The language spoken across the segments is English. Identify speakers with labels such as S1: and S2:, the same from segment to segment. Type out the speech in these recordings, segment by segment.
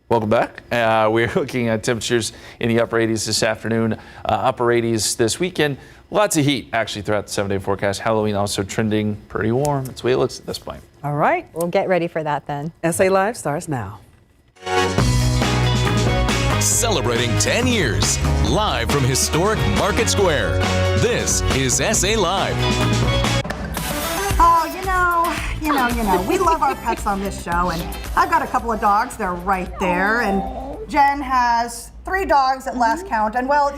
S1: Welcome back. We're looking at temperatures in the upper 80s this afternoon, upper 80s this weekend. Lots of heat actually throughout the 7-day forecast. Halloween also trending pretty warm. That's the way it looks at this point.
S2: All right.
S3: We'll get ready for that then.
S2: SA Live starts now.
S4: Celebrating 10 years, live from historic Market Square. This is SA Live.
S5: Oh, you know, we love our pets on this show, and I've got a couple of dogs. They're right there, and Jen has 3 dogs at last count, and well,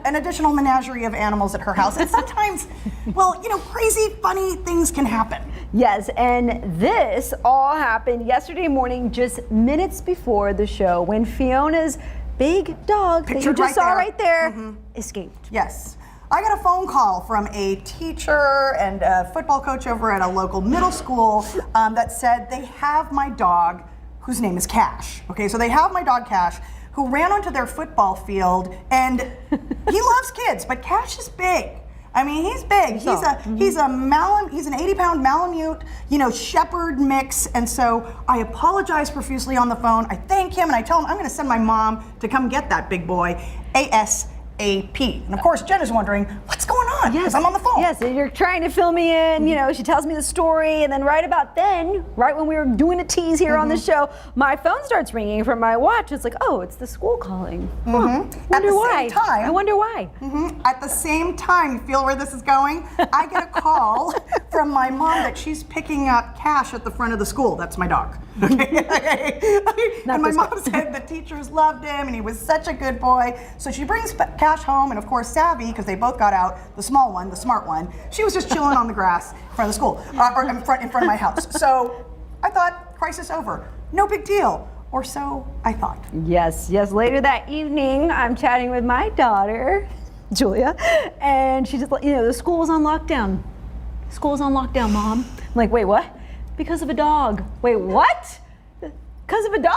S5: an additional menagerie of animals at her house. And sometimes, crazy, funny things can happen.
S3: Yes, and this all happened yesterday morning, just minutes before the show, when Fiona's big dog that you just saw right there escaped.
S5: Yes. I got a phone call from a teacher and a football coach over at a local middle school that said they have my dog, whose name is Cash. Okay, so they have my dog Cash, who ran onto their football field, and he loves kids, but Cash is big. I mean, he's big. He's an 80-pound Malamute, shepherd mix, and so I apologize profusely on the phone. I thank him, and I tell him I'm going to send my mom to come get that big boy ASAP. And of course, Jen is wondering, what's going on? Because I'm on the phone.
S3: Yes, you're trying to fill me in. She tells me the story, and then right about then, right when we were doing a tease here on the show, my phone starts ringing from my watch. It's like, oh, it's the school calling.
S5: At the same time,
S3: I wonder why.
S5: At the same time, you feel where this is going? I get a call from my mom that she's picking up Cash at the front of the school. That's my dog. Okay. And my mom said the teachers loved him and he was such a good boy. So she brings Cash home, and of course Savvy, because they both got out, the small one, the smart one, she was just chilling on the grass in front of the school, or in front of my house. So I thought, crisis over. No big deal. Or so I thought.
S3: Yes. Later that evening, I'm chatting with my daughter, Julia, and she just, the school was on lockdown. School's on lockdown, Mom. I'm like, wait, what? Because of a dog. Wait, what? Because of a dog?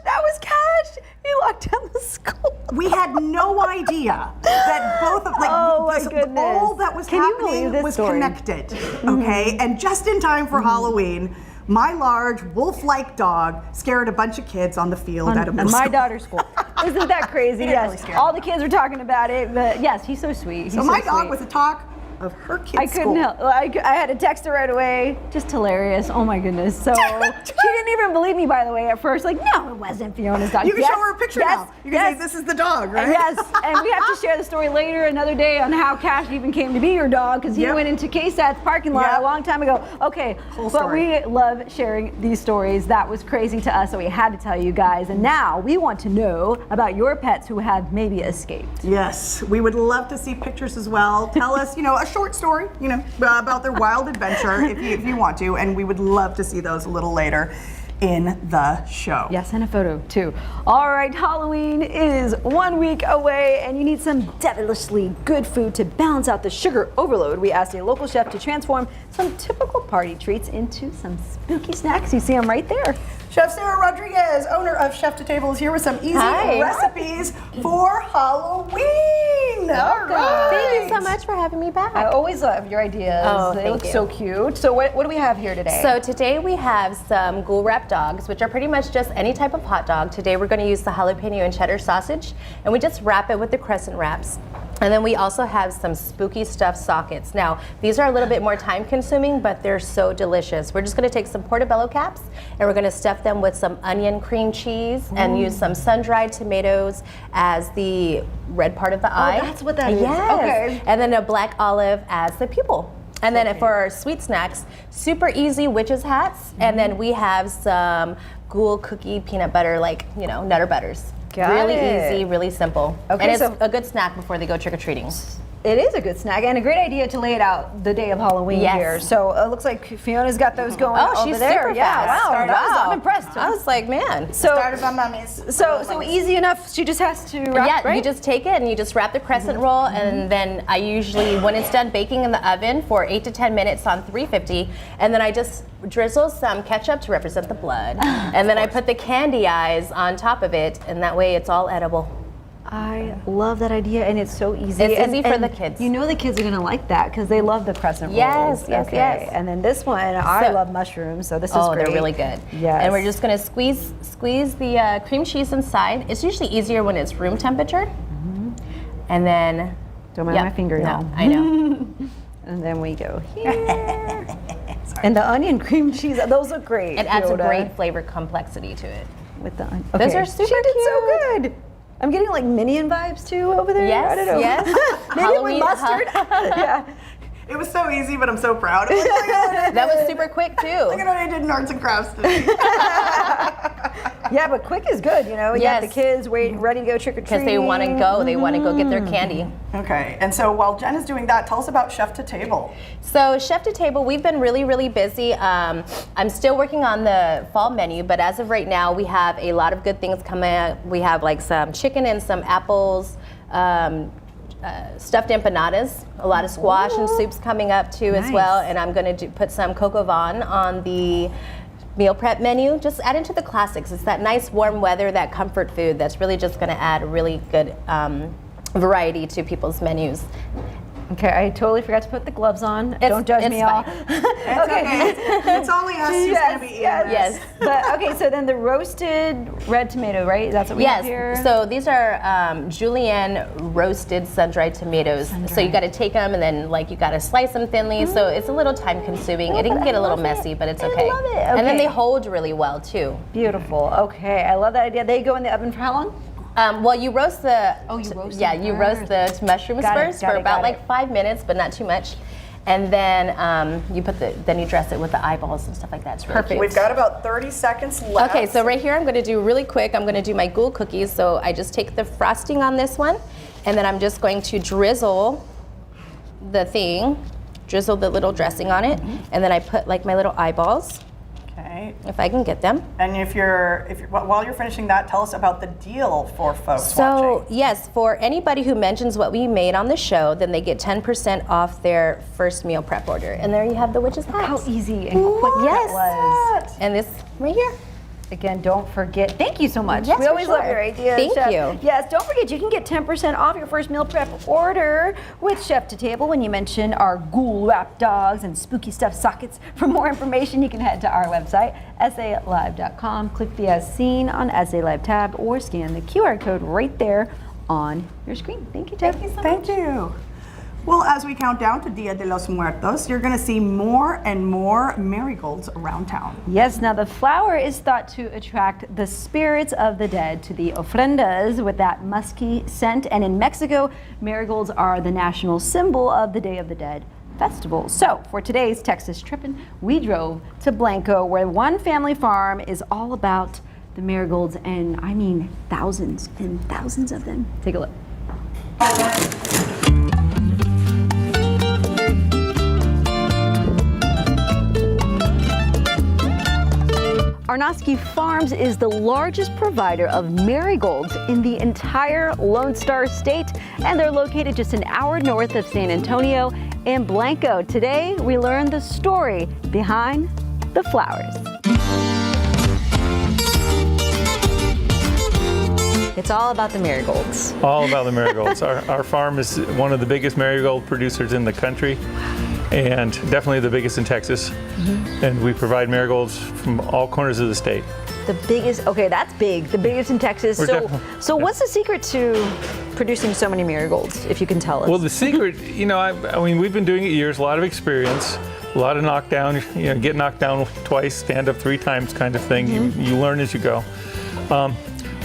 S3: That was Cash. He locked down the school.
S5: We had no idea that both of all that was happening was connected. Okay, and just in time for Halloween, my large wolf-like dog scared a bunch of kids on the field at a middle school.
S3: My daughter's school. Isn't that crazy? Yes. Really all the kids were talking about it, but yes, he's so sweet.
S5: So my dog was a talk of her kids'
S3: I couldn't help. I had to text her right away. Just hilarious. Oh my goodness. So she didn't even believe me, by the way, at first. Like, no, it wasn't Fiona's dog.
S5: You can show her a picture now. You can say, this is the dog, right?
S3: Yes, and we have to share the story later, another day, on how Cash even came to be your dog, because he went into KSAT's parking lot a long time ago. Okay, but we love sharing these stories. That was crazy to us, so we had to tell you guys. And now we want to know about your pets who have maybe escaped.
S5: Yes, we would love to see pictures as well. Tell us, a short story, about their wild adventure if you want to, and we would love to see those a little later in the show.
S3: Yes, and a photo too. All right, Halloween is 1 week away, and you need some devilishly good food to balance out the sugar overload. We asked a local chef to transform some typical party treats into some spooky snacks. You see them right there.
S5: Chef Sarah Rodriguez, owner of Chef to Table, is here with some easy recipes for Halloween. All right.
S6: Thank you so much for having me back.
S3: I always love your ideas.
S6: Oh,
S3: they look so cute. So what do we have here today?
S6: So today we have some ghoul wrap dogs, which are pretty much just any type of hot dog. Today we're going to use the jalapeno and cheddar sausage, and we just wrap it with the crescent wraps. And then we also have some spooky stuffed sockets. Now, these are a little bit more time consuming, but they're so delicious. We're just gonna take some portobello caps and we're gonna stuff them with some onion cream cheese and use some sun-dried tomatoes as the red part of the eye.
S3: Oh, that's what that is.
S6: Yes.
S3: Okay.
S6: And then a black olive as the pupil. And then for our sweet snacks, super easy witches hats. And then we have some ghoul cookie peanut butter, Nutter Butters. Really easy, really simple. Okay, and it's a good snack before they go trick-or-treating.
S3: It is a good snack and a great idea to lay it out the day of Halloween here. So it looks like Fiona's got those going over there.
S6: Oh, she's super fast.
S3: I'm impressed.
S6: I was like, man.
S5: So started by mummies.
S3: So easy enough. She just has to wrap, right?
S6: You just take it and you just wrap the crescent roll, and then I usually, when it's done baking in the oven for 8 to 10 minutes on 350, and then I just drizzle some ketchup to represent the blood, and then I put the candy eyes on top of it, and that way it's all edible.
S3: I love that idea, and it's so easy.
S6: It's easy for
S3: and
S6: the kids.
S3: You know the kids are gonna like that because they love the crescent rolls.
S6: Yes.
S3: And then this one, I love mushrooms, so this is great.
S6: They're really good.
S3: Yes.
S6: And we're just gonna squeeze the cream cheese inside. It's usually easier when it's room temperature. And then.
S3: Don't mind my finger, y'all.
S6: No, I know.
S3: And then we go here. And the onion cream cheese, those look great.
S6: It adds a
S3: Yoda.
S6: great flavor complexity to it.
S3: With the onion.
S6: Those are super
S3: She did so
S6: cute.
S3: good. I'm getting like Minion vibes too over there. I don't know.
S6: Yes.
S3: Maybe
S6: Halloween,
S3: with mustard. Yeah.
S5: It was so easy, but I'm so proud. Look at
S6: That was super quick too.
S5: what I did in arts and crafts today.
S3: Yeah, but quick is good, you know. You got the
S6: Yes.
S3: kids ready to go trick or treating.
S6: Because they want to go. They want to go get their candy.
S5: Okay, and so while Jen is doing that, tell us about Chef to Table.
S6: So Chef to Table, we've been really, really busy. I'm still working on the fall menu, but as of right now, we have a lot of good things coming up. We have like some chicken and some apples, stuffed empanadas, a lot of squash and soups coming up too as well. And I'm going to put some coq au vin on the meal prep menu. Just add into the classics. It's that nice warm weather, that comfort food that's really just going to add a really good variety to people's menus.
S3: Okay, I totally forgot to put the gloves on. Don't judge me, y'all.
S5: It's okay. It's only us who's going to be eating this.
S6: Yes.
S3: But okay, so then the roasted red tomato, right? That's what we have here.
S6: Yes. So these are julienne roasted sun-dried tomatoes. So you got to take them and then you got to slice them thinly. So it's a little time consuming. It can get a little messy, but it's okay.
S3: I love it.
S6: And then
S3: Okay.
S6: they hold really well too.
S3: Beautiful. Okay, I love that idea. They go in the oven for how long?
S6: Well, you roast the.
S3: you roast
S6: Yeah,
S3: them
S6: you roast the mushrooms
S3: Got it,
S6: first
S3: got
S6: for
S3: it,
S6: about
S3: got it.
S6: 5 minutes, but not too much. And then you dress it with the eyeballs and stuff like that. It's really cute.
S5: We've got about 30 seconds left.
S6: Okay, so right here I'm going to do really quick. I'm going to do my ghoul cookies. So I just take the frosting on this one, and then I'm just going to drizzle the little dressing on it, and then I put my little eyeballs,
S5: Okay.
S6: if I can get them.
S5: And while you're finishing that, tell us about the deal for folks
S6: So
S5: watching.
S6: yes, for anybody who mentions what we made on the show, then they get 10% off their first meal prep order. And there you have the witch's hat.
S3: How easy and quick
S6: Yes.
S3: that was.
S6: And this right here.
S3: Again, don't forget. Thank you so much.
S6: Yes,
S3: we
S6: for
S3: always love
S6: sure.
S3: your ideas.
S6: Thank
S3: Chef.
S6: you.
S3: Yes, don't forget you can get 10% off your first meal prep order with Chef to Table when you mention our ghoul wrap dogs and spooky stuffed sockets. For more information, you can head to our website, salive.com. Click the As Seen on SA Live tab or scan the QR code right there on your screen. Thank you, Jeff.
S5: Thank you. Well, as we count down to Dia de los Muertos, you're going to see more and more marigolds around town.
S3: Yes, now the flower is thought to attract the spirits of the dead to the ofrendas with that musky scent. And in Mexico, marigolds are the national symbol of the Day of the Dead festival. So for today's Texas Trippin', we drove to Blanco, where one family farm is all about the marigolds, and I mean thousands and thousands of them. Take a look. Arnoski Farms is the largest provider of marigolds in the entire Lone Star State, and they're located just an hour north of San Antonio in Blanco. Today, we learn the story behind the flowers. It's all about the marigolds.
S2: All about the marigolds. Our farm is one of the biggest marigold producers in the country, and definitely the biggest in Texas. And we provide marigolds from all corners of the state.
S3: The biggest, okay, that's big. The biggest in Texas. So what's the secret to producing so many marigolds, if you can tell us?
S2: Well, the secret, I mean, we've been doing it years, a lot of experience, a lot of knockdown, get knocked down twice, stand up 3 times kind of thing. You learn as you go.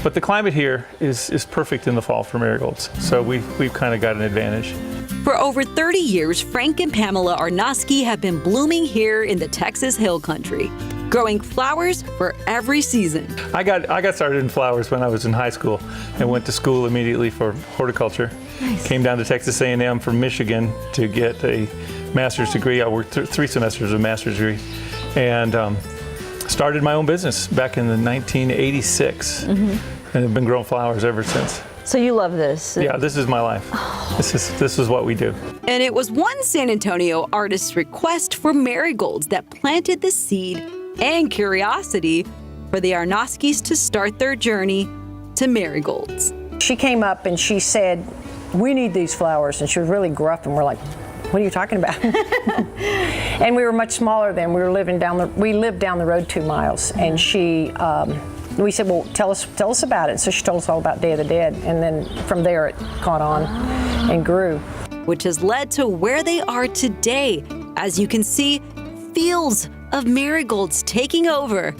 S2: But the climate here is perfect in the fall for marigolds. So we've kind of got an advantage.
S7: For over 30 years, Frank and Pamela Arnoski have been blooming here in the Texas Hill Country, growing flowers for every season.
S2: I got started in flowers when I was in high school and went to school immediately for horticulture.
S3: Nice.
S2: Came down to Texas A&M from Michigan to get a master's degree. I worked 3 semesters of master's degree, and started my own business back in 1986, and have been growing flowers ever since.
S3: So you love this.
S2: Yeah, this is my life. This is what we do.
S7: And it was one San Antonio artist's request for marigolds that planted the seed and curiosity for the Arnoskis to start their journey to marigolds.
S8: She came up and she said, "We need these flowers," and she was really gruff, and we're like, "What are you talking about?" And we were much smaller then. We lived down the road 2 miles, and we said, "Well, tell us about it." So she told us all about Day of the Dead, and then from there it caught on and grew.
S7: Which has led to where they are today. As you can see, fields of marigolds taking over.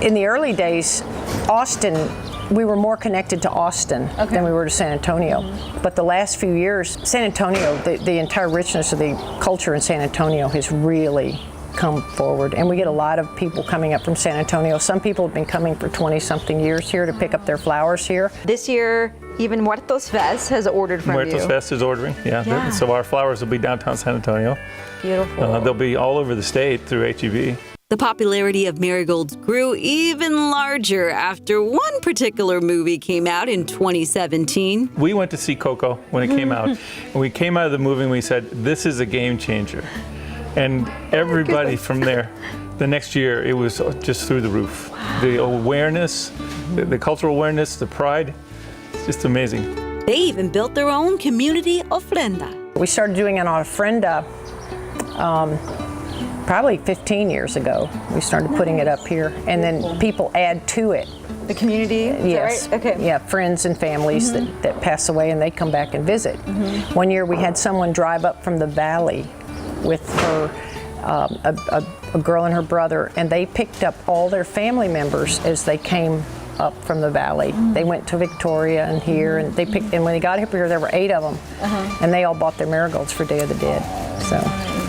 S8: In the early days, Austin, we were more connected to Austin than we were to San Antonio. But the last few years, San Antonio, the entire richness of the culture in San Antonio has really come forward. And we get a lot of people coming up from San Antonio. Some people have been coming for 20-something years here to pick up their flowers here.
S3: This year, even Muertos Fest has ordered from
S2: Muertos
S3: you.
S2: Fest is ordering, yeah. So our flowers will be downtown San Antonio.
S3: Beautiful.
S2: They'll be all over the state through HEB.
S7: The popularity of marigolds grew even larger after one particular movie came out in 2017.
S2: We went to see Coco when it came out, and we came out of the movie and we said, "This is a game changer." And everybody from there, the next year, it was just through the roof. The awareness, the cultural awareness, the pride, it's just amazing.
S7: They even built their own community ofrenda.
S8: We started doing an ofrenda probably 15 years ago. We started putting it up here, and then people add to it.
S3: The community?
S8: Yes.
S3: Is that right? Okay.
S8: Yeah, friends and families that pass away, and they come back and visit. One year we had someone drive up from the valley with her, a girl and her brother, and they picked up all their family members as they came up from the valley. They went to Victoria and here, and and when they got up here, there were 8 of them, and they all bought their marigolds for Day of the Dead. So,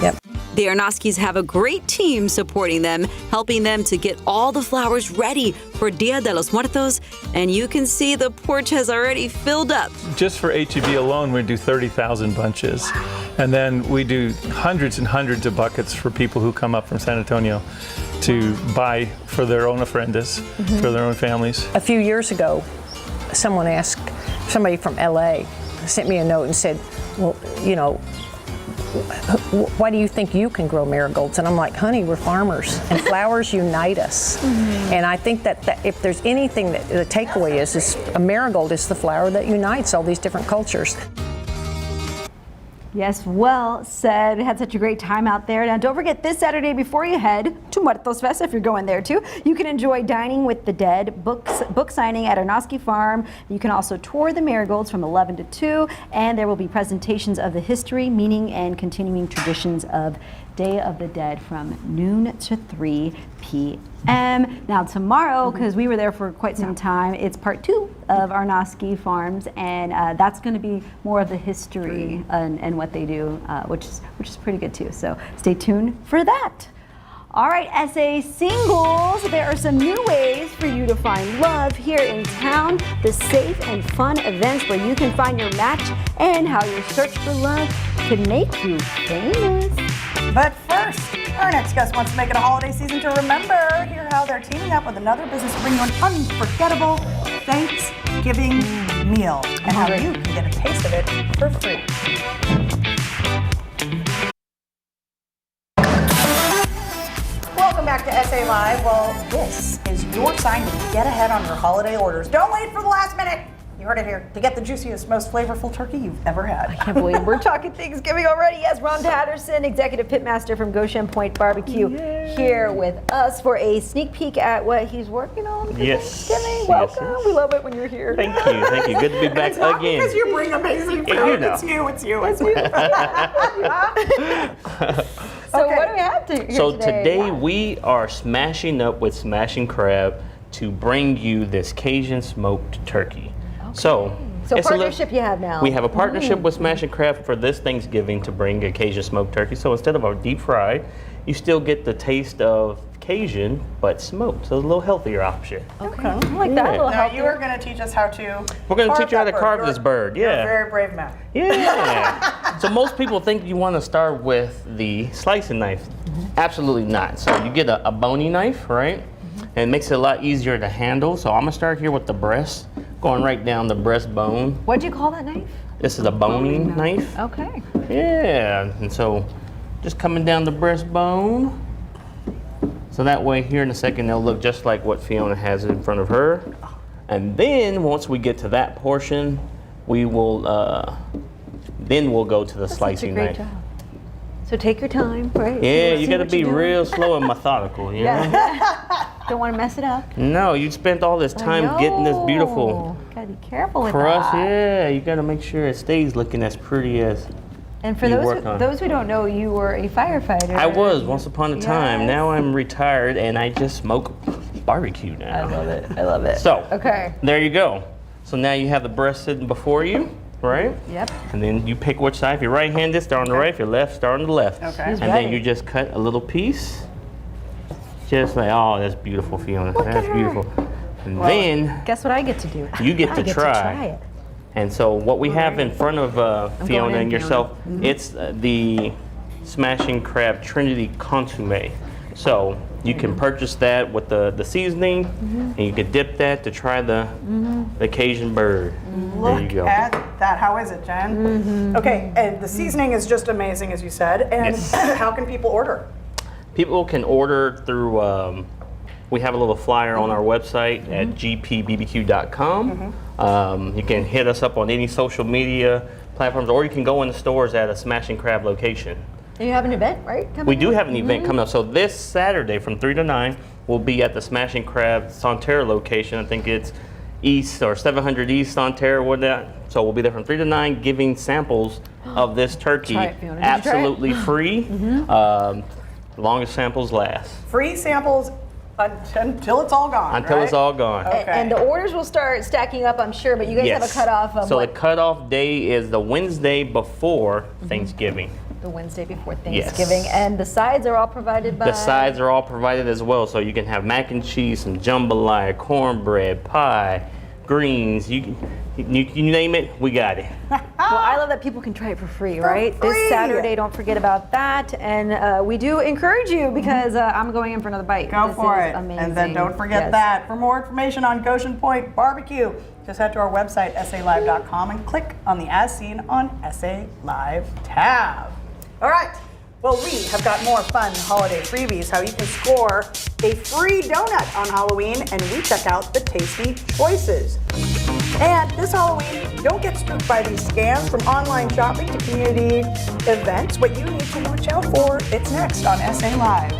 S8: yep.
S7: The Arnoskis have a great team supporting them, helping them to get all the flowers ready for Dia de los Muertos, and you can see the porch has already filled up.
S2: Just for HEB alone, we do 30,000 bunches. And then we do hundreds and hundreds of buckets for people who come up from San Antonio to buy for their own ofrendas, for their own families.
S8: A few years ago, somebody from LA sent me a note and said, "Well, you know, why do you think you can grow marigolds?" And I'm like, "Honey, we're farmers, and flowers unite us." And I think that if there's anything that the takeaway is a marigold is the flower that unites all these different cultures.
S3: Yes, well said. Had such a great time out there. Now, don't forget this Saturday before you head to Muertos Fest, if you're going there too, you can enjoy Dining with the Dead, book signing at Arnoski Farm. You can also tour the marigolds from 11 to 2, and there will be presentations of the history, meaning, and continuing traditions of Day of the Dead from noon to 3 p.m. Now tomorrow, because we were there for quite some time, it's part 2 of Arnoski Farms, and that's going to be more of the history and what they do, which is pretty good too. So stay tuned for that. All right, SA singles, there are some new ways for you to find love here in town. The safe and fun events where you can find your match and how your search for love can make you famous.
S5: But first, our next guest wants to make it a holiday season to remember. Hear how they're teaming up with another business to bring you an unforgettable Thanksgiving meal and how you can get a taste of it for free. Welcome back to SA Live. Well, this is your sign to get ahead on your holiday orders. Don't wait for the last minute. You heard it here. To get the juiciest, most flavorful turkey you've ever had.
S3: I can't believe we're talking Thanksgiving already. Yes, Ron Patterson, Executive Pitmaster from Goshen Point Barbecue, here with us for a sneak peek at what he's working on for Thanksgiving. Welcome.
S9: Yes.
S3: We love it when you're here.
S9: Thank you. Good to be back
S5: Not
S9: again.
S5: because you bring amazing food.
S9: You know.
S5: It's you.
S3: So
S5: Okay.
S3: what do we have to here
S9: So
S3: today?
S9: today we are smashing up with Smashing Crab to bring you this Cajun smoked turkey. So it's a
S3: partnership you have now.
S9: We have a partnership with Smashing Crab for this Thanksgiving to bring a Cajun smoked turkey. So instead of a deep fry, you still get the taste of Cajun, but smoked. So it's a little healthier option.
S3: Okay. I like that. A little
S5: Now,
S3: healthier.
S5: you are going to teach us how to.
S9: We're going to teach you how to
S5: that
S9: carve
S5: bird.
S9: this bird.
S5: You're
S9: Yeah.
S5: a very brave man.
S9: Yeah. So most people think you want to start with the slicing knife. Absolutely not. So you get a bony knife, right? And it makes it a lot easier to handle. So I'm gonna start here with the breast, going right down the breastbone.
S3: What'd you call that knife?
S9: This is a boning knife.
S3: Okay.
S9: Yeah. And so just coming down the breastbone. So that way here in a second they'll look just like what Fiona has in front of her. And then once we get to that portion, we will, then we'll go to the
S3: Such a
S9: slicing
S3: great
S9: knife.
S3: job. So take your time, right?
S9: Yeah,
S3: See
S9: you got to
S3: what
S9: be
S3: you're doing.
S9: real slow and methodical, you know?
S3: Don't want to mess it up.
S9: No, you spent all this time getting this beautiful
S3: Gotta be careful with
S9: crust.
S3: that.
S9: Yeah, you got to make sure it stays looking as pretty as.
S3: And for
S9: You work on.
S3: those who don't know, you were a firefighter.
S9: I was once upon a time.
S3: Yes.
S9: Now I'm retired and I just smoke barbecue now.
S3: I love it. I love it.
S9: So,
S3: Okay.
S9: there you go. So now you have the breast sitting before you, right?
S3: Yep.
S9: And then you pick which side. If you're right-handed, start on the right. If you're left, start on the left.
S5: Okay.
S3: He's
S9: And
S3: ready.
S9: then you just cut a little piece. Just like, oh, that's beautiful, Fiona.
S3: Look at
S9: That's
S3: her.
S9: beautiful. And then
S3: Guess what I get to do?
S9: you get
S3: I
S9: to
S3: get
S9: try.
S3: to try it.
S9: And so what we have in front of Fiona
S3: in,
S9: and yourself, it's the Smashing Crab Trinity Consomme. So you can purchase that with the seasoning, and you can dip that to try the Cajun bird. There you
S5: Look
S9: go.
S5: at that. How is it, Jen? Okay, and the seasoning is just amazing, as you said. And
S9: Yes.
S5: how can people order?
S9: People can order through, we have a little flyer on our website at gpbbq.com. You can hit us up on any social media platforms, or you can go in the stores at a Smashing Crab location.
S3: And you have an event, right? coming
S9: We do
S3: up?
S9: have an event coming up. So this Saturday from 3 to 9, we'll be at the Smashing Crab Santerre location. I think it's East or 700 East Santerre, whatnot. So we'll be there from 3 to 9 giving samples of this turkey
S3: Try it, Fiona. Did you try it?
S9: absolutely free. Longest samples last.
S5: Free samples until it's all gone.
S9: Until it's
S5: right?
S9: all gone.
S5: Okay.
S3: And the orders will start stacking up, I'm sure, but you guys have a cutoff of
S9: So
S3: what?
S9: the cutoff day is the Wednesday before Thanksgiving.
S3: The Wednesday before
S9: Yes.
S3: Thanksgiving. And the sides are all provided by?
S9: The sides are all provided as well, so you can have mac and cheese, some jambalaya, cornbread, pie, greens. You name it, we got it.
S3: Well, I love that people can try it for free, right?
S5: free.
S3: This Saturday, don't forget about that. And we do encourage you because I'm going in for another bite.
S5: Go
S3: This
S5: for
S3: is
S5: it.
S3: Amazing.
S5: And then don't forget
S3: Yes.
S5: that. For more information on Goshen Point Barbecue, just head to our website, salive.com, and click on the As Seen on SA Live tab. All right. Well, we have got more fun holiday freebies, how you can score a free donut on Halloween, and we check out the tasty choices. And this Halloween, don't get spooked by these scams from online shopping to community events. What you need to watch out for, it's next on SA Live.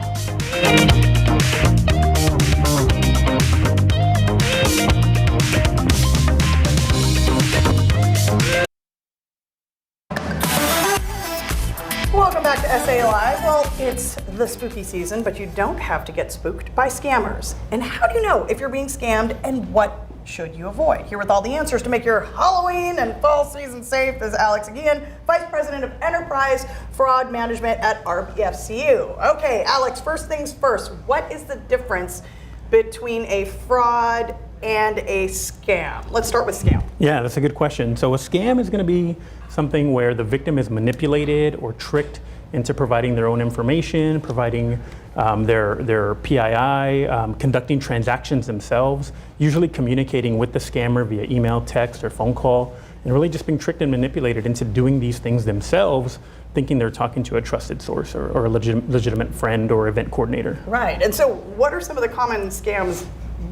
S5: Welcome back to SA Live. Well, it's the spooky season, but you don't have to get spooked by scammers. And how do you know if you're being scammed and what should you avoid? Here with all the answers to make your Halloween and fall season safe is Alex Aguian, Vice President of Enterprise Fraud Management at RBFCU. Okay, Alex, first things first, what is the difference between a fraud and a scam? Let's start with scam.
S10: Yeah, that's a good question. So a scam is going to be something where the victim is manipulated or tricked into providing their own information, providing their PII, conducting transactions themselves, usually communicating with the scammer via email, text, or phone call, and really just being tricked and manipulated into doing these things themselves, thinking they're talking to a trusted source or a legitimate friend or event coordinator.
S5: Right, and so what are some of the common scams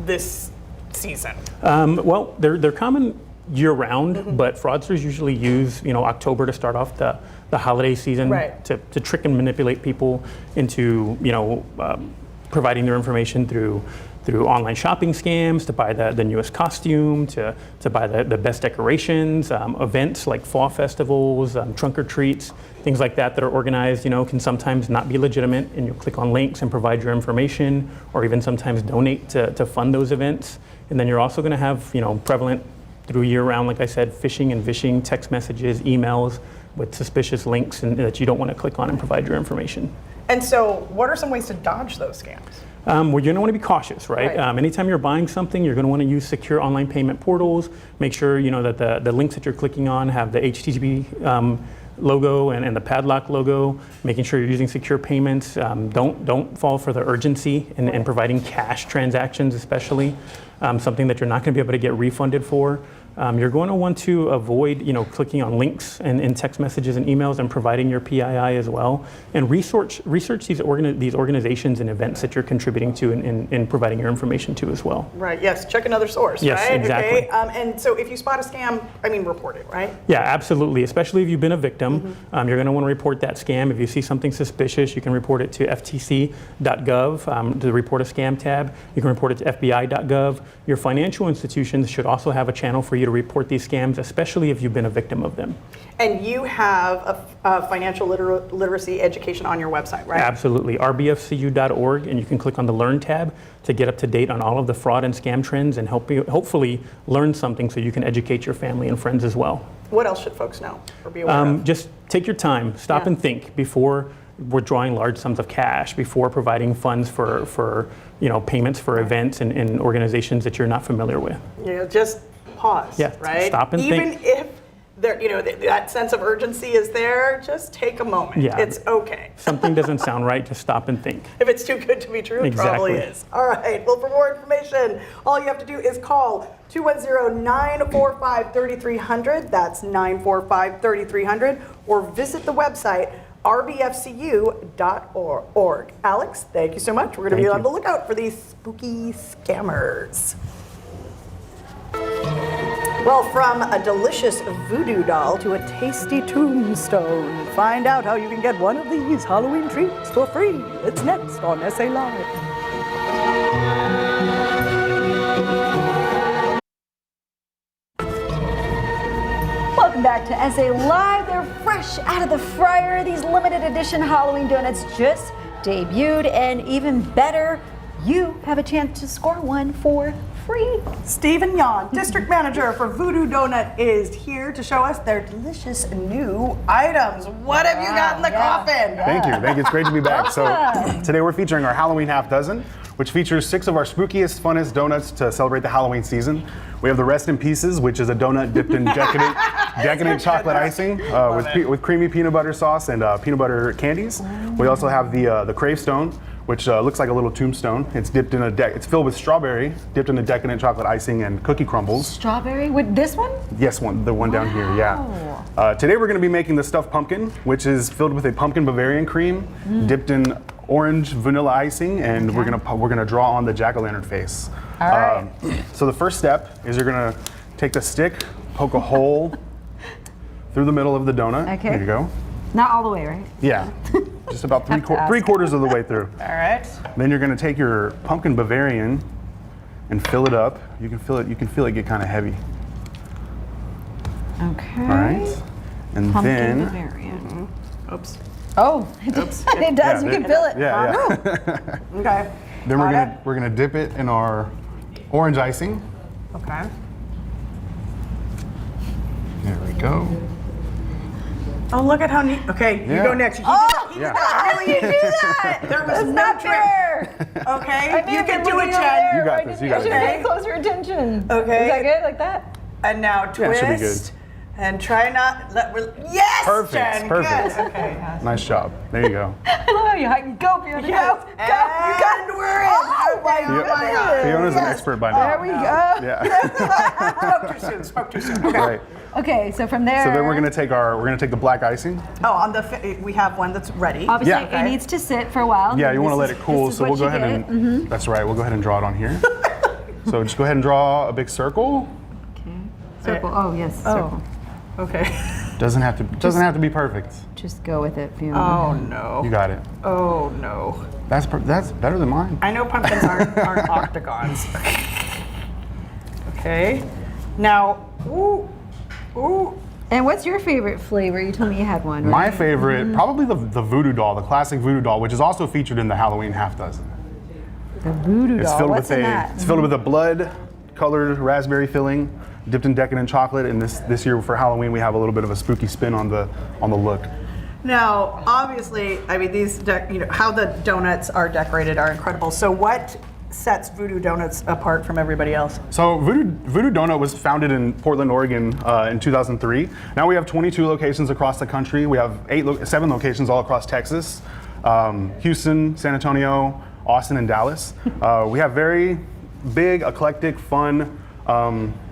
S5: this season?
S10: Well, they're common year-round, but fraudsters usually use October to start off the holiday season
S5: Right.
S10: to trick and manipulate people into providing their information through online shopping scams, to buy the newest costume, to buy the best decorations, events like fall festivals, trunk or treats, things like that are organized, can sometimes not be legitimate, and you'll click on links and provide your information, or even sometimes donate to fund those events. And then you're also going to have prevalent through year-round, like I said, phishing and vishing, text messages, emails with suspicious links and that you don't want to click on and provide your information.
S5: And so what are some ways to dodge those scams?
S10: Well, you're going to want to be cautious, right?
S5: Right.
S10: Anytime you're buying something, you're going to want to use secure online payment portals. Make sure that the links that you're clicking on have the HTTP logo and the padlock logo. Making sure you're using secure payments. Don't fall for the urgency in providing cash transactions, especially something that you're not going to be able to get refunded for. you're going to want to avoid, clicking on links in text messages and emails and providing your PII as well. And research these organizations and events that you're contributing to and providing your information to as well.
S5: Right, yes, check another source,
S10: Yes,
S5: right?
S10: exactly.
S5: Okay. And so if you spot a scam, report it, right?
S10: Yeah, absolutely. Especially if you've been a victim, you're going to want to report that scam. If you see something suspicious, you can report it to ftc.gov, to the report a scam tab. You can report it to fbi.gov. Your financial institutions should also have a channel for you to report these scams, especially if you've been a victim of them.
S5: And you have a financial literacy education on your website, right?
S10: Absolutely. rbfcu.org, and you can click on the Learn tab to get up to date on all of the fraud and scam trends and hopefully learn something so you can educate your family and friends as well.
S5: What else should folks know or be aware of?
S10: Just take your time, stop and think before withdrawing large sums of cash, before providing funds for payments for events and organizations that you're not familiar with.
S5: Just pause,
S10: Yeah,
S5: right?
S10: stop and
S5: Even
S10: think.
S5: if there, that sense of urgency is there, just take a moment.
S10: Yeah.
S5: It's okay.
S10: Something doesn't sound right, just stop and think.
S5: If it's too good to be true, it probably
S10: Exactly.
S5: is. All right, well, for more information, all you have to do is call 210-945-3300, that's 945-3300, or visit the website rbfcu.org. Alex, thank you so much. We're going to be on the lookout for these spooky scammers. Well, from a delicious voodoo doll to a tasty tombstone, find out how you can get one of these Halloween treats for free. It's next on SA Live.
S3: Welcome back to SA Live. They're fresh out of the fryer. These limited edition Halloween donuts just debuted, and even better, you have a chance to score one for free.
S5: Stephen Yon, district manager for Voodoo Donut, is here to show us their delicious new items. What have you got in the coffin?
S11: Thank you. It's great to be back. So today we're featuring our Halloween half dozen, which features 6 of our spookiest, funnest donuts to celebrate the Halloween season. We have the Rest in Pieces, which is a donut dipped in decadent chocolate icing with creamy peanut butter sauce and peanut butter candies. We also have the Crave Stone, which looks like a little tombstone. It's dipped in it's filled with strawberry, dipped in a decadent chocolate icing and cookie crumbles.
S3: Strawberry with this one?
S11: Yes, the one down here, yeah. Today we're going to be making the stuffed pumpkin, which is filled with a pumpkin Bavarian cream, dipped in orange vanilla icing, and we're gonna draw on the jack-o'-lantern face.
S3: All right.
S11: So the first step is you're gonna take the stick, poke a hole through the middle of the donut.
S3: Okay.
S11: There you go.
S3: Not all the way, right?
S11: Yeah, just about
S3: Have to ask.
S11: 3/4 of the way through.
S5: All right.
S11: Then you're gonna take your pumpkin Bavarian and fill it up. You can feel it get kind of heavy.
S3: Okay.
S11: All right. And
S3: Pumpkin
S11: then
S3: Bavarian.
S5: Oops.
S3: Oh, it does.
S11: Yeah,
S3: You can feel it.
S11: Yeah.
S5: Okay.
S11: Then
S5: Got it.
S11: we're gonna dip it in our orange icing.
S5: Okay.
S11: There we go.
S5: Oh, look at how neat. Okay, you
S11: Yeah.
S5: go next. You did
S11: Yeah.
S5: that. Really, you do that. There was no
S3: Not
S5: trick.
S3: fair.
S5: Okay, you can do it, Jen.
S11: You got this. You got
S3: I should
S11: this.
S3: pay closer attention.
S5: Okay.
S3: Is that good? Like that?
S5: And now
S11: Yeah,
S5: twist.
S11: it should be good.
S5: And try not yes,
S11: Perfect,
S5: Jen.
S11: perfect.
S5: Good. Okay.
S11: Nice job. There you go.
S3: I love how you go, Fiona.
S5: Yes.
S3: Go.
S5: And we're in. Oh my God.
S11: Fiona's an expert by now.
S3: There we go.
S11: Yeah.
S5: Spoke too soon. Okay.
S11: Right.
S3: Okay, so from there.
S11: So then we're gonna take the black icing.
S5: Oh, on we have one that's ready.
S3: Obviously,
S11: Yeah.
S3: it needs to sit for a while.
S11: Yeah, you want to
S3: This
S11: let
S3: is-
S11: it cool.
S3: this is
S11: So we'll
S3: what
S11: go
S3: you
S11: ahead
S3: get.
S11: and that's right. We'll go ahead and draw it on here. So just go ahead and draw a big circle.
S3: Circle. Oh yes. Circle.
S5: Okay.
S11: Doesn't have to be perfect.
S3: Just go with it, Fiona.
S5: Oh no.
S11: You got it.
S5: Oh no.
S11: That's better than mine.
S5: I know pumpkins aren't octagons. Okay. Now, ooh.
S3: And what's your favorite flavor? You told me you had one. Right?
S11: My favorite, probably the Voodoo doll, the classic Voodoo doll, which is also featured in the Halloween half dozen.
S3: The Voodoo
S11: It's
S3: doll.
S11: filled
S3: What's
S11: with
S3: in that?
S11: it's filled with a blood-colored raspberry filling, dipped in decadent chocolate. And this year for Halloween, we have a little bit of a spooky spin on the look.
S5: Now, obviously, I mean these, how the donuts are decorated are incredible. So what sets Voodoo Donuts apart from everybody else?
S11: So Voodoo Donut was founded in Portland, Oregon in 2003. Now we have 22 locations across the country. We have 7 locations all across Texas, Houston, San Antonio, Austin, and Dallas. We have very big, eclectic, fun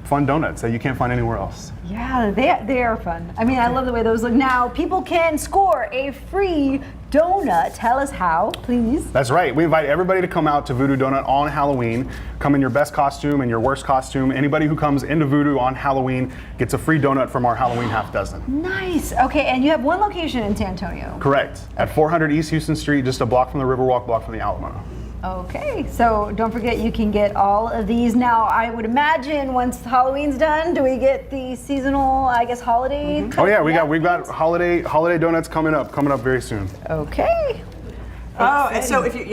S11: fun donuts that you can't find anywhere else.
S3: Yeah, they are fun. I mean, I love the way those look. Now, people can score a free donut. Tell us how, please.
S11: That's right. We invite everybody to come out to Voodoo Donut on Halloween. Come in your best costume and your worst costume. Anybody who comes into Voodoo on Halloween gets a free donut from our Halloween half dozen.
S3: Nice. Okay, and you have one location in San Antonio.
S11: Correct. At 400 East Houston Street, just a block from the Riverwalk, block from the Alamo.
S3: Okay, so don't forget you can get all of these. Now, I would imagine once Halloween's done, do we get the seasonal, I guess, holiday?
S11: Oh yeah, we've got holiday donuts coming up very soon.
S3: Okay.
S5: Oh, and so if you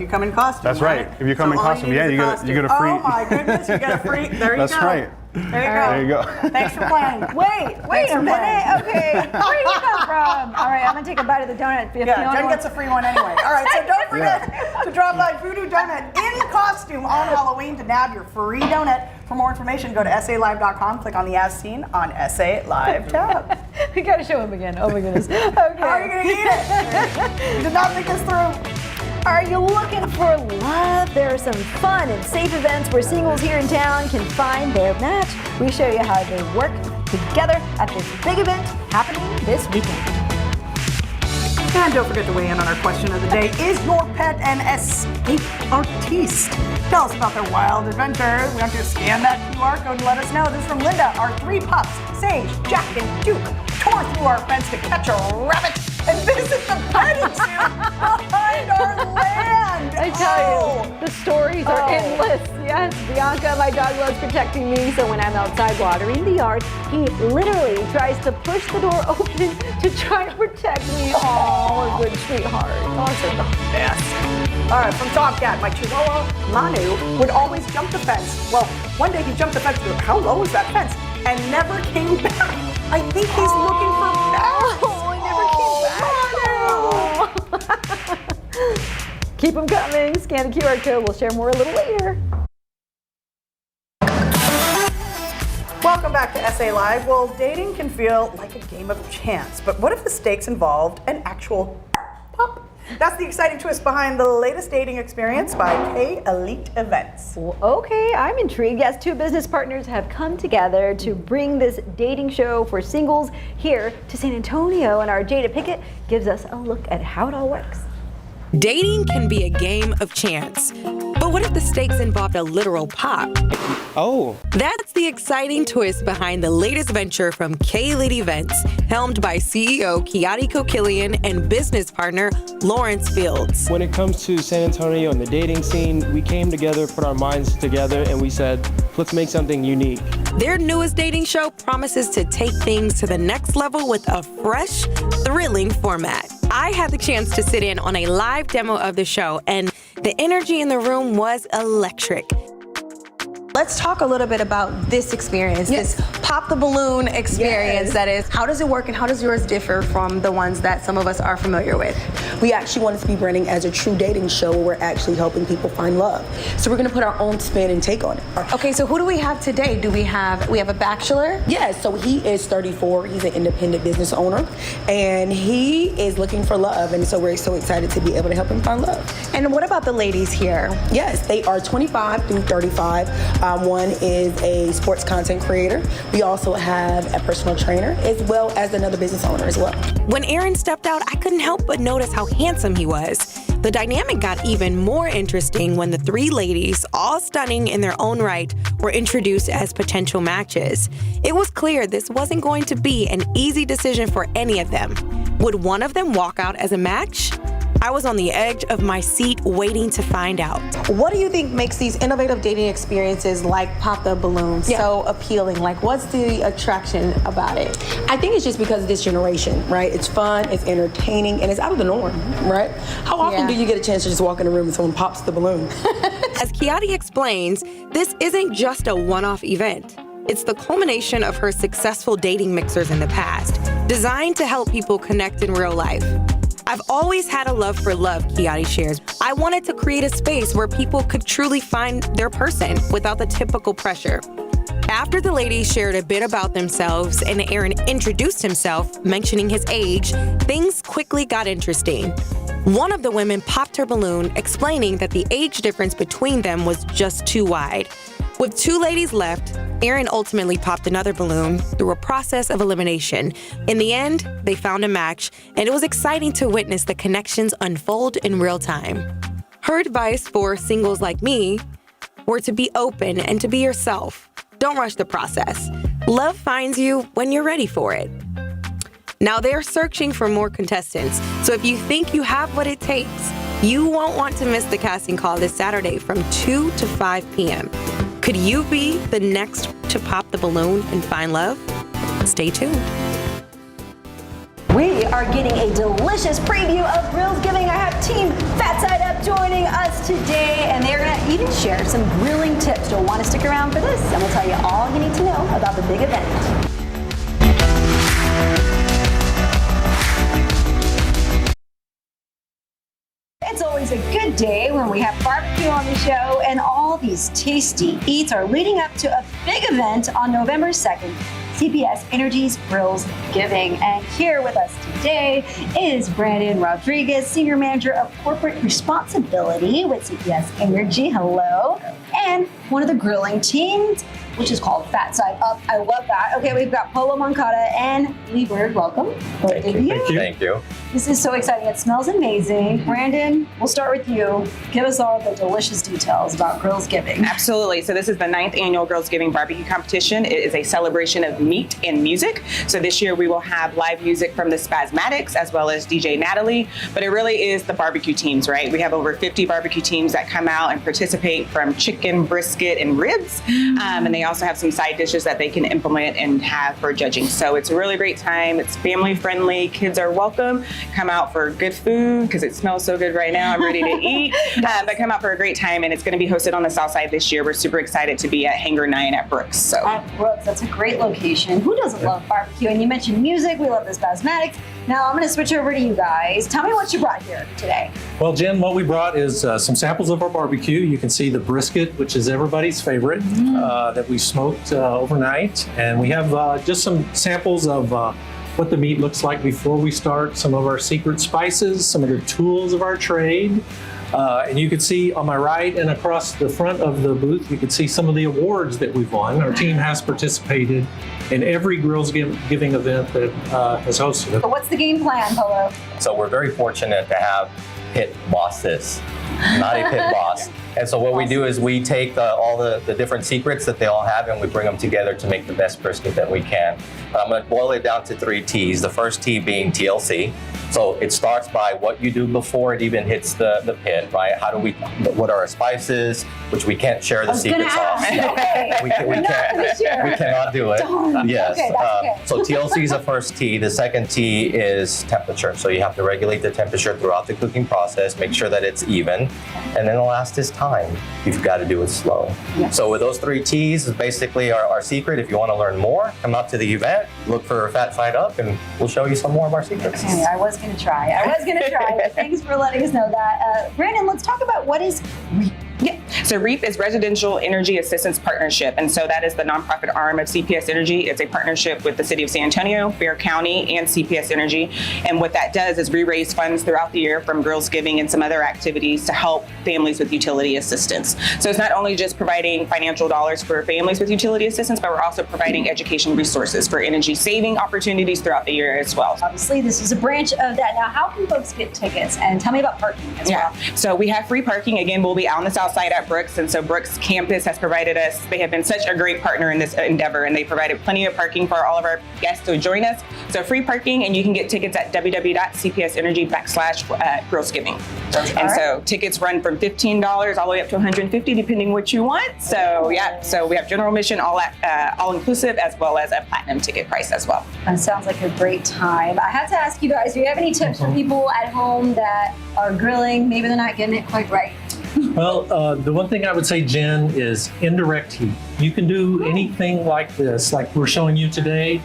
S5: come in costume.
S11: That's right. If you come in costume, yeah, you get a free.
S5: Oh my goodness, you get a free. There you
S11: That's
S5: go.
S11: right.
S5: There you go. Thanks for playing.
S3: Wait a minute. Okay, where do you come from? All right, I'm gonna take a bite of the donut.
S5: Yeah, Jen gets a free one anyway. All right, so don't forget to drop by Voodoo Donut in costume on Halloween to nab your free donut. For more information, go to SALive.com, click on the As Seen on SA Live tab.
S3: We gotta show him again. Oh my goodness. Okay.
S5: How are you gonna eat it? You did not think this through.
S3: Are you looking for love? There are some fun and safe events where singles here in town can find their match. We show you how they work together at this big event happening this weekend.
S5: And don't forget to weigh in on our question of the day. Is your pet an escape artiste? Tell us about their wild adventures. We want you to scan that QR code and let us know. This is from Linda. Our 3 pups, Sage, Jack, and Duke, tore through our fence to catch a rabbit and visit the petting zoo behind our land.
S3: I tell you, the stories are endless. Yes, Bianca, my dog, loves protecting me, so when I'm outside watering the yard, he literally tries to push the door open to try to protect me. Oh, a good sweetheart.
S5: Dogs are the best. All right, from Top Cat, my Chihuahua, Manu, would always jump the fence. Well, one day he jumped the fence, how low is that fence? And never came back. I think he's looking for bats.
S3: Oh, he never came back. Keep them coming. Scan the QR code. We'll share more a little later.
S5: Welcome back to SA Live. Well, dating can feel like a game of chance, but what if the stakes involved an actual pop? That's the exciting twist behind the latest dating experience by K Elite Events.
S3: Well, okay, I'm intrigued. Yes, 2 business partners have come together to bring this dating show for singles here to San Antonio, and our Jada Pickett gives us a look at how it all works.
S12: Dating can be a game of chance, but what if the stakes involved a literal pop?
S13: Oh.
S12: That's the exciting twist behind the latest venture from K-Elite Events, helmed by CEO Kiati Kokilian and business partner Lawrence Fields.
S13: When it comes to San Antonio and the dating scene, we came together, put our minds together, and we said, let's make something unique.
S12: Their newest dating show promises to take things to the next level with a fresh, thrilling format. I had the chance to sit in on a live demo of the show, and the energy in the room was electric.
S14: Let's talk a little bit about this experience, this pop the balloon experience. That is, how does it work and how does yours differ from the ones that some of us are familiar with?
S15: We actually wanted to be branding as a true dating show where we're actually helping people find love. So we're gonna put our own spin and take on it.
S14: Okay, so who do we have today? We have a bachelor?
S15: Yes, so he is 34, he's an independent business owner, and he is looking for love, and so we're so excited to be able to help him find love.
S14: And what about the ladies here?
S15: Yes, they are 25 through 35. One is a sports content creator. We also have a personal trainer as well as another business owner as well.
S12: When Aaron stepped out, I couldn't help but notice how handsome he was. The dynamic got even more interesting when the 3 ladies, all stunning in their own right, were introduced as potential matches. It was clear this wasn't going to be an easy decision for any of them. Would one of them walk out as a match? I was on the edge of my seat waiting to find out.
S14: What do you think makes these innovative dating experiences like Pop the Balloon so appealing? Like, what's the attraction about it?
S15: I think it's just because of this generation, right? It's fun, it's entertaining, and it's out of the norm, right? How often do you get a chance to just walk in a room and someone pops the balloon?
S12: As Kiati explains, this isn't just a one-off event. It's the culmination of her successful dating mixers in the past, designed to help people connect in real life. I've always had a love for love, Kiati shares. I wanted to create a space where people could truly find their person without the typical pressure. After the ladies shared a bit about themselves and Aaron introduced himself, mentioning his age, things quickly got interesting. One of the women popped her balloon, explaining that the age difference between them was just too wide. With 2 ladies left, Erin ultimately popped another balloon through a process of elimination. In the end, they found a match, and it was exciting to witness the connections unfold in real time. Her advice for singles like me were to be open and to be yourself. Don't rush the process. Love finds you when you're ready for it. Now they're searching for more contestants, so if you think you have what it takes, you won't want to miss the casting call this Saturday from 2 to 5 p.m. Could you be the next to pop the balloon and find love? Stay tuned.
S3: We are getting a delicious preview of Grillsgiving. I have Team Fat Side Up joining us today, and they're going to even share some grilling tips. You'll want to stick around for this, and we'll tell you all you need to know about the big event. It's always a good day when we have barbecue on the show, and all these tasty eats are leading up to a big event on November 2nd, CPS Energy's Grillsgiving. And here with us today is Brandon Rodriguez, Senior Manager of Corporate Responsibility with CPS Energy. Hello. And one of the grilling teams, which is called Fat Side Up. I love that. Okay, we've got Polo Moncada and Lee Bird. Welcome.
S16: Thank you. Thank you.
S3: This is so exciting. It smells amazing. Brandon, we'll start with you. Give us all the delicious details about Grillsgiving.
S17: Absolutely. So this is the 9th annual Grillsgiving barbecue competition. It is a celebration of meat and music. So this year we will have live music from the Spasmatics as well as DJ Natalie. But it really is the barbecue teams, right? We have over 50 barbecue teams that come out and participate, from chicken, brisket, and ribs. And they also have some side dishes that they can implement and have for judging. So it's a really great time. It's family friendly. Kids are welcome. Come out for good food because it smells so good right now. I'm ready to eat. But come out for a great time, and it's going to be hosted on the South Side this year. We're super excited to be at Hangar 9 at Brooks. So
S3: at Brooks, that's a great location. Who doesn't love barbecue? And you mentioned music. We love the Spasmatics. Now I'm going to switch over to you guys. Tell me what you brought here today.
S18: Well, Jen, what we brought is some samples of our barbecue. You can see the brisket, which is everybody's favorite, that we smoked overnight. And we have just some samples of what the meat looks like before we start, some of our secret spices, some of the tools of our trade. And you can see on my right and across the front of the booth, you can see some of the awards that we've won. Our team has participated in every Grillsgiving event that has hosted it.
S3: So what's the game plan, Polo?
S16: So we're very fortunate to have pit bosses, not a pit boss. And so what we do is we take all the different secrets that they all have, and we bring them together to make the best brisket that we can. I'm going to boil it down to 3 T's. The first T being TLC. So it starts by what you do before it even hits the pit, right? What are our spices, which we can't share the secrets of.
S3: Okay.
S16: We cannot do it.
S3: Darn.
S16: Yes.
S3: Okay,
S16: So TLC is the first T. The second T is temperature. So you have to regulate the temperature throughout the cooking process, make sure that it's even. And then the last is time. You've got to do it slow. Yes. So with those 3 T's is basically our secret. If you want to learn more, come out to the event, look for Fat Side Up, and we'll show you some more of our secrets.
S3: Okay, I was going to try. But thanks for letting us know that. Brandon, let's talk about what is REAP.
S17: Yeah. So REAP is Residential Energy Assistance Partnership. And so that is the nonprofit arm of CPS Energy. It's a partnership with the City of San Antonio, Bexar County, and CPS Energy. And what that does is we raise funds throughout the year from Grillsgiving and some other activities to help families with utility assistance. So it's not only just providing financial dollars for families with utility assistance, but we're also providing education resources for energy saving opportunities throughout the year as well.
S3: Obviously, this is a branch of that. Now, how can folks get tickets? And tell me about parking as well.
S17: So we have free parking. Again, we'll be out on the South Side at Brooks, and so Brooks campus has provided us, they have been such a great partner in this endeavor, and they provided plenty of parking for all of our guests to join us. So free parking, and you can get tickets at www.cpsenergy.com/Grillsgiving. And so tickets run from $15 all the way up to $150, depending what you want. So so we have general admission, all inclusive, as well as a platinum ticket price as well.
S3: That sounds like a great time. I have to ask you guys, do you have any tips for people at home that are grilling? Maybe they're not getting it quite right.
S18: Well, the one thing I would say, Jen, is indirect heat. You can do anything like this, like we're showing you today,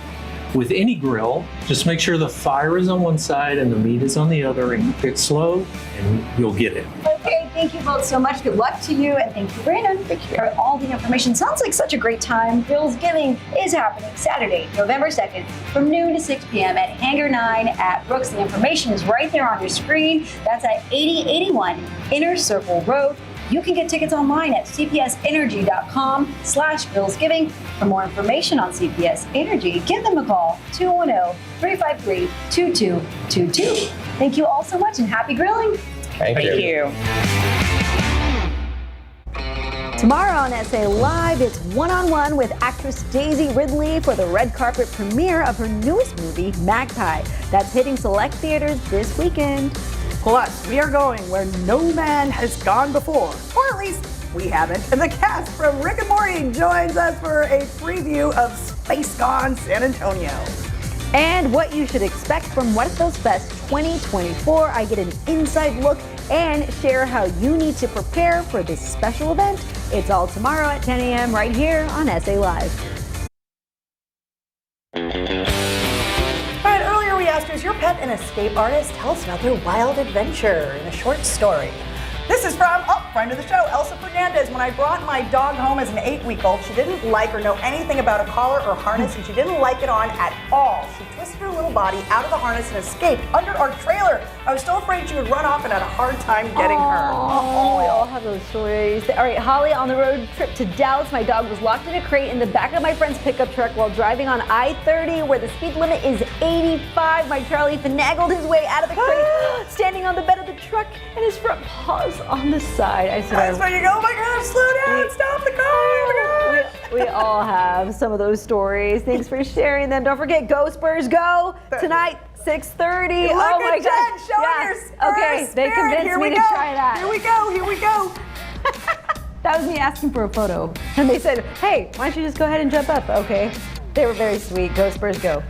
S18: with any grill. Just make sure the fire is on one side and the meat is on the other, and cook it slow, and you'll get it.
S3: Okay, thank you both so much. Good luck to you, and thank you, Brandon, for all the information. Sounds like such a great time. Grillsgiving is happening Saturday, November 2nd, from noon to 6 p.m. at Hangar 9 at Brooks. The information is right there on your screen. That's at 8081 Inner Circle Road. You can get tickets online at cpsenergy.com/Grillsgiving. For more information on CPS Energy, give them a call, 210-353-2222. Thank you all so much and happy grilling.
S16: Thank you.
S3: Tomorrow on SA Live, it's one-on-one with actress Daisy Ridley for the red carpet premiere of her newest movie, Magpie. That's hitting select theaters this weekend.
S5: Plus, we are going where no man has gone before, or at least we haven't. And the cast from Rick and Morty joins us for a preview of Space Gone San Antonio.
S3: And what you should expect from What If Those Fest 2024. I get an inside look and share how you need to prepare for this special event. It's all tomorrow at 10 a.m. right here on SA Live.
S5: All right, earlier we asked, is your pet an escape artist? Tell us about their wild adventure in a short story. This is from, friend of the show, Elsa Fernandez. When I brought my dog home as an 8-week-old, she didn't like or know anything about a collar or harness, and she didn't like it on at all. She twisted her little body out of the harness and escaped under our trailer. I was so afraid she would run off and had a hard time getting her.
S3: Oh, we all have those stories. All right, Holly, on the road trip to Dallas, my dog was locked in a crate in the back of my friend's pickup truck while driving on I-30, where the speed limit is 85. My Charlie finagled his way out of the crate, standing on the bed of the truck, and his front paws on the side. I said,
S5: That's when you go, oh my gosh, slow down, stop the car, oh my God.
S3: We all have some of those stories. Thanks for sharing them. Don't forget, Go Spurs Go tonight, 6:30.
S5: Look
S3: oh my
S5: at Jen
S3: God.
S5: showing her Spurs
S3: Okay, they
S5: spirit.
S3: convinced
S5: Here
S3: me
S5: we
S3: to
S5: go.
S3: try that.
S5: Here we go, here we go.
S3: That was me asking for a photo. And they said, hey, why don't you just go ahead and jump up? Okay. They were very sweet. Go Spurs Go.